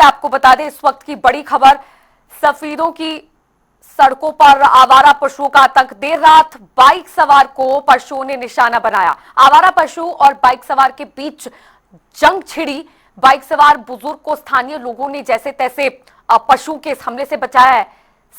आपको बता दें इस वक्त की बड़ी खबर, सफीदों की सड़कों पर आवारा पशुओं का आतंक। देर रात बाइक सवार को पशुओं ने निशाना बनाया। आवारा पशु और बाइक सवार के बीच जंग छिड़ी। बाइक सवार बुजुर्ग को स्थानीय लोगों ने जैसे तैसे पशु के इस हमले से बचाया है।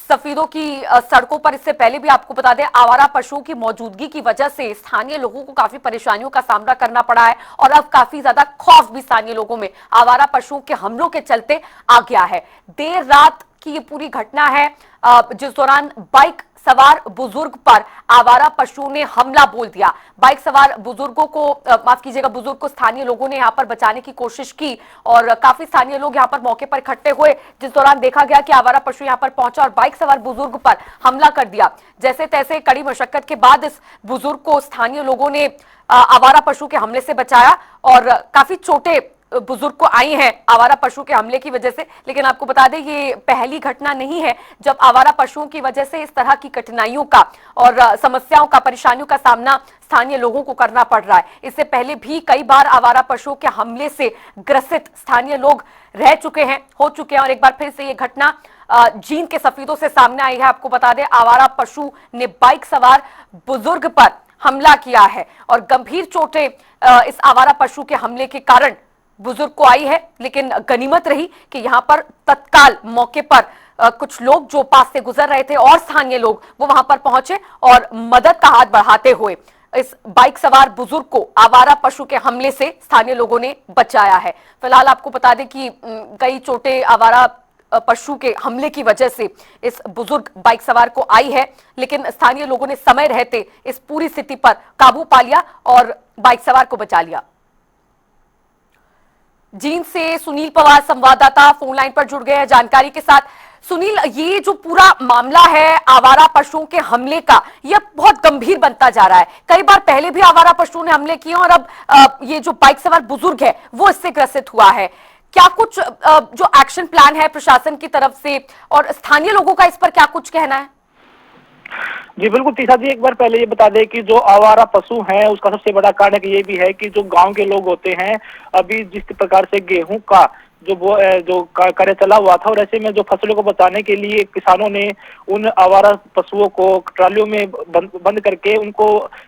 सफीदों की सड़कों पर इससे पहले भी आपको बता दें आवारा पशुओं की मौजूदगी की वजह से स्थानीय लोगों को काफी परेशानियों का सामना करना पड़ा है और अब काफी ज्यादा खौफ भी स्थानीय लोगों में आवारा पशुओं के हमलों के चलते आ गया है। देर रात की ये पूरी घटना है जिस दौरान बाइक सवार बुजुर्ग पर आवारा पशु ने हमला बोल दिया। बाइक सवार बुजुर्गों को माफ कीजिएगा बुजुर्ग को स्थानीय लोगों ने यहां पर बचाने की कोशिश की और काफी स्थानीय लोग यहां पर मौके पर इकट्ठे हुए, जिस दौरान देखा गया कि आवारा पशु यहां पर पहुंचा और बाइक सवार बुजुर्ग पर हमला कर दिया। जैसे तैसे कड़ी मशक्कत के बाद इस बुजुर्ग को स्थानीय लोगों ने आवारा पशु के हमले से बचाया और काफी चोटें बुजुर्ग को आई हैं आवारा पशु के हमले की वजह से। लेकिन आपको बता दें ये पहली घटना नहीं है जब आवारा पशुओं की वजह से इस तरह की कठिनाइयों का और समस्याओं का, परेशानियों का सामना स्थानीय लोगों को करना पड़ रहा है। इससे पहले भी कई बार आवारा पशुओं के हमले से ग्रसित स्थानीय लोग रह चुके हैं, हो चुके हैं और एक बार फिर से ये घटना जींद के सफीदों से सामने आई है। आपको बता दें आवारा पशु ने बाइक सवार बुजुर्ग पर हमला किया है और गंभीर चोटें इस आवारा पशु के हमले के कारण बुजुर्ग को आई है। लेकिन गनीमत रही कि यहां पर तत्काल मौके पर कुछ लोग जो पास से गुजर रहे थे और स्थानीय लोग वो वहां पर पहुंचे और मदद का हाथ बढ़ाते हुए इस बाइक सवार बुजुर्ग को आवारा पशु के हमले से स्थानीय लोगों ने बचाया है। फिलहाल आपको बता दें कि कई चोटें आवारा पशु के हमले की वजह से इस बुजुर्ग बाइक सवार को आई है, लेकिन स्थानीय लोगों ने समय रहते इस पूरी स्थिति पर काबू पा लिया और बाइक सवार को बचा लिया। जींद से सुनील पवार संवाददाता फोन लाइन पर जुड़ गए हैं जानकारी के साथ। सुनील, ये जो पूरा मामला है आवारा पशुओं के हमले का, यह बहुत गंभीर बनता जा रहा है। कई बार पहले भी आवारा पशुओं ने हमले किए और अब ये जो बाइक सवार बुजुर्ग है वो इससे ग्रसित हुआ है। क्या कुछ जो एक्शन प्लान है प्रशासन की तरफ से और स्थानीय लोगों का इस पर क्या कुछ कहना है? जी बिल्कुल तीसा जी, एक बार पहले ये बता दें कि जो आवारा पशु हैं उसका सबसे बड़ा कारण ये भी है कि जो गांव के लोग होते हैं, अभी जिस प्रकार से गेहूं का जो कार्य चला हुआ था और ऐसे में जो फसलों को बचाने के लिए किसानों ने उन आवारा पशुओं को ट्रालियों में बंद करके उनको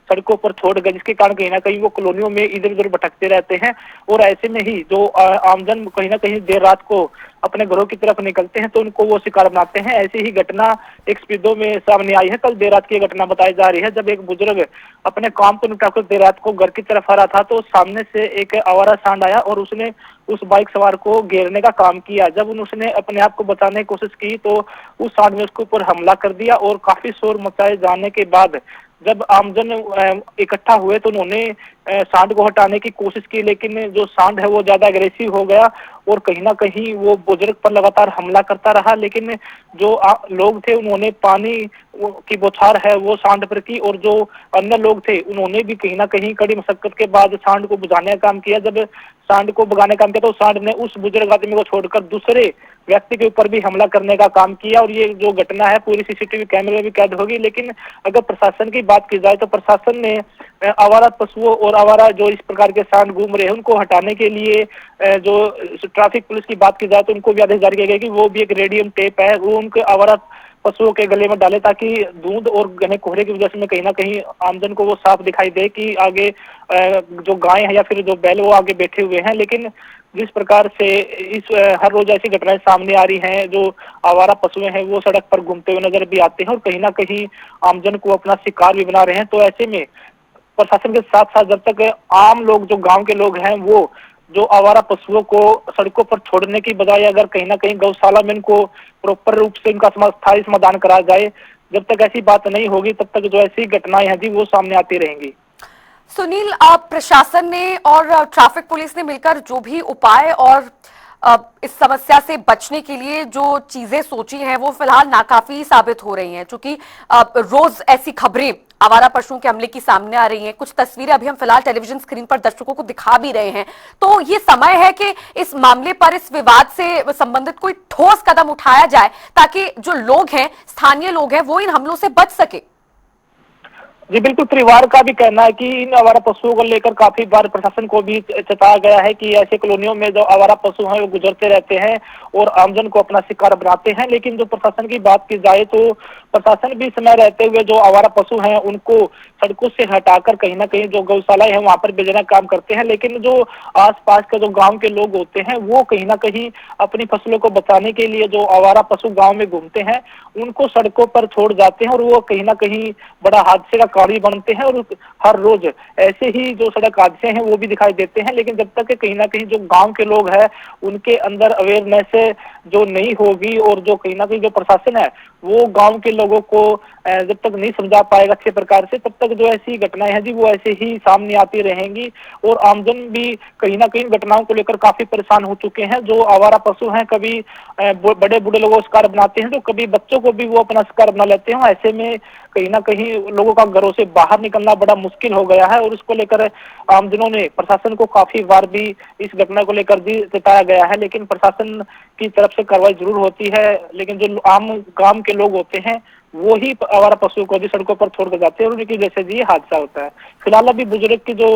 सड़कों पर छोड़ गए, जिसके कारण कहीं ना कहीं वो कॉलोनियों में इधर उधर भटकते रहते हैं और ऐसे में ही जो आमजन कहीं ना कहीं देर रात को अपने घरों की तरफ निकलते हैं तो उनको वो शिकार बनाते हैं। ऐसी ही घटना एक स्पीडो में सामने आई है। कल देर रात की घटना बताई जा रही है जब एक बुजुर्ग अपने काम को निपटाकर देर रात को घर की तरफ आ रहा था तो सामने से एक आवारा सांड आया और उसने उस बाइक सवार को घेरने का काम किया। जब उसने अपने आप को बचाने की कोशिश की तो उस सांड ने उसके ऊपर हमला कर दिया और काफी शोर मचाए जाने के बाद जब आमजन इकट्ठा हुए तो उन्होंने सांड को हटाने की कोशिश की, लेकिन जो सांड है वो ज्यादा अग्रेसिव हो गया और कहीं ना कहीं वो बुजुर्ग पर लगातार हमला करता रहा। लेकिन जो लोग थे उन्होंने पानी की बौछार है वो सांड पर की और जो अन्य लोग थे उन्होंने भी कहीं ना कहीं कड़ी मशक्कत के बाद सांड को बुझाने का काम किया। जब सांड को भगाने का काम किया तो सांड ने उस बुजुर्ग आदमी को छोड़कर दूसरे व्यक्ति के ऊपर भी हमला करने का काम किया और ये जो घटना है पूरी सीसीटीवी कैमरे में भी कैद होगी। लेकिन अगर प्रशासन की बात की जाए तो प्रशासन ने आवारा पशुओं और आवारा जो इस प्रकार के सांड घूम रहे हैं उनको हटाने के लिए जो ट्रैफिक पुलिस की बात की जाए तो उनको भी आदेश जारी किया गया कि वो भी एक रेडियम टेप है वो उनके आवारा पशुओं के गले में डाले ताकि धुंध और घने कोहरे की वजह से कहीं ना कहीं आमजन को वो साफ दिखाई दे कि आगे जो गाय है या फिर जो बैल वो आगे बैठे हुए हैं। लेकिन जिस प्रकार से इस हर रोज ऐसी घटनाएं सामने आ रही हैं, जो आवारा पशुएं हैं वो सड़क पर घूमते हुए नजर भी आते हैं और कहीं ना कहीं आमजन को अपना शिकार भी बना रहे हैं। तो ऐसे में प्रशासन के साथ साथ जब तक आम लोग जो गांव के लोग हैं वो जो आवारा पशुओं को सड़कों पर छोड़ने की बजाय अगर कहीं ना कहीं गौशाला में इनको प्रॉपर रूप से इनका स्थायी समाधान करा जाए, जब तक ऐसी बात नहीं होगी तब तक जो ऐसी घटनाएं हैं जी वो सामने आती रहेंगी। सुनील, प्रशासन ने और ट्रैफिक पुलिस ने मिलकर जो भी उपाय और इस समस्या से बचने के लिए जो चीजें सोची हैं वो फिलहाल नाकाफी साबित हो रही हैं, क्योंकि रोज ऐसी खबरें आवारा पशुओं के हमले की सामने आ रही हैं। कुछ तस्वीरें अभी हम फिलहाल टेलीविजन स्क्रीन पर दर्शकों को दिखा भी रहे हैं। तो ये समय है कि इस मामले पर, इस विवाद से संबंधित कोई ठोस कदम उठाया जाए ताकि जो लोग हैं, स्थानीय लोग हैं, वो इन हमलों से बच सके। जी बिल्कुल, परिवार का भी कहना है कि इन आवारा पशुओं को लेकर काफी बार प्रशासन को भी चेताया गया है कि ऐसे कॉलोनियों में जो आवारा पशु हैं वो गुजरते रहते हैं और आमजन को अपना शिकार बनाते हैं। लेकिन जो प्रशासन की बात की जाए तो प्रशासन भी समय रहते हुए जो आवारा पशु हैं उनको सड़कों से हटाकर कहीं न कहीं जो गौशालाएं हैं वहां पर भेजना काम करते हैं। लेकिन जो आस-पास के जो गाँव के लोग होते हैं वो कहीं न कहीं अपनी फसलों को बचाने के लिए जो आवारा पशु गाँव में घूमते हैं उनको सड़कों पर छोड़ जाते हैं और वो कहीं न कहीं बड़ा हादसे का कारण बनते हैं। और हर रोज ऐसे ही जो सड़क हादसे हैं वो भी दिखाई देते हैं। लेकिन जब तक कि कहीं न कहीं जो गाँव के लोग हैं उनके अंदर अवेयरनेस जो नहीं होगी और जो कहीं न कहीं जो प्रशासन है वो गाँव के लोगों को जब तक नहीं समझा पाएगा अच्छे प्रकार से तब तक जो ऐसी घटनाएं हैं जी वो ऐसे ही सामने आती रहेंगी। और आमजन भी कहीं न कहीं घटनाओं को लेकर काफी परेशान हो चुके हैं। जो आवारा पशु हैं कभी बड़े बूढ़े लोगों को शिकार बनाते हैं तो कभी बच्चों को भी वो अपना शिकार बना लेते हैं। ऐसे में कहीं न कहीं लोगों का घरों से बाहर निकलना बड़ा मुश्किल हो गया है और उसको लेकर आमजनों ने प्रशासन को काफी बार भी इस घटना को लेकर भी जताया गया है। लेकिन प्रशासन की तरफ से कार्रवाई जरूर होती है। लेकिन जो आम गांव के लोग होते हैं वो ही आवारा पशुओं को भी सड़कों पर छोड़ कर जाते हैं और उनकी वजह से ये हादसा होता है। फिलहाल अभी बुजुर्ग की जो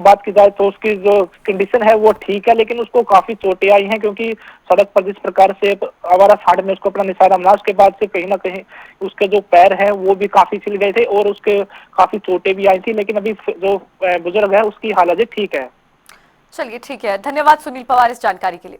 बात की जाए तो उसकी जो कंडीशन है वो ठीक है लेकिन उसको काफी चोटें आई हैं क्योंकि सड़क पर जिस प्रकार से आवारा सांड में उसको अपना निशाना बना उसके बाद से कहीं ना कहीं उसके जो पैर हैं वो भी काफी छिल गए थे और उसके काफी चोटें भी आई थी। लेकिन अभी जो बुजुर्ग है उसकी हालत ठीक है। चलिए ठीक है, धन्यवाद सुनील पवार इस जानकारी के लिए।